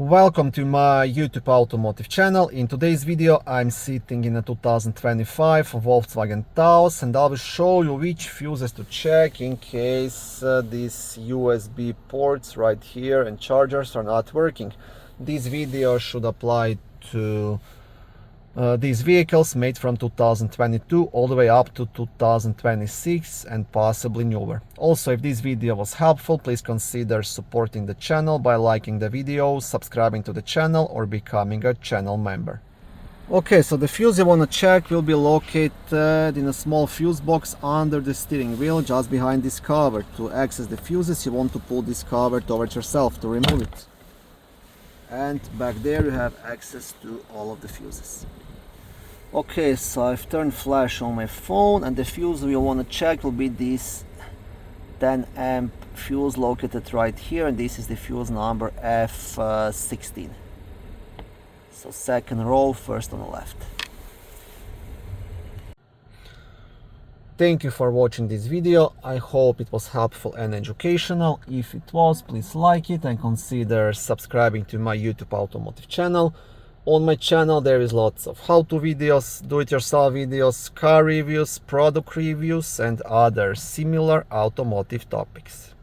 Welcome to my YouTube automotive channel. In today's video I'm sitting in a 2025 Volkswagen Taos and I will show you which fuses to check in case these USB ports right here and chargers are not working. This video should apply to these vehicles made from 2022 all the way up to 2026 and possibly newer. Also, if this video was helpful, please consider supporting the channel by liking the video, subscribing to the channel, or becoming a channel member. Okay, so the fuse you want to check will be located in a small fuse box under the steering wheel, just behind this cover. To access the fuses, you want to pull this cover towards yourself to remove it. And back there you have access to all of the fuses. Okay, so I've turned flash on my phone, and the fuse we want to check will be this 10 amp fuse located right here, and this is the fuse number F16. So second row, first on the left. Thank you for watching this video. I hope it was helpful and educational. If it was, please like it and consider subscribing to my YouTube automotive channel. On my channel there is lots of how-to videos, do-it-yourself videos, car reviews, product reviews and other similar automotive topics.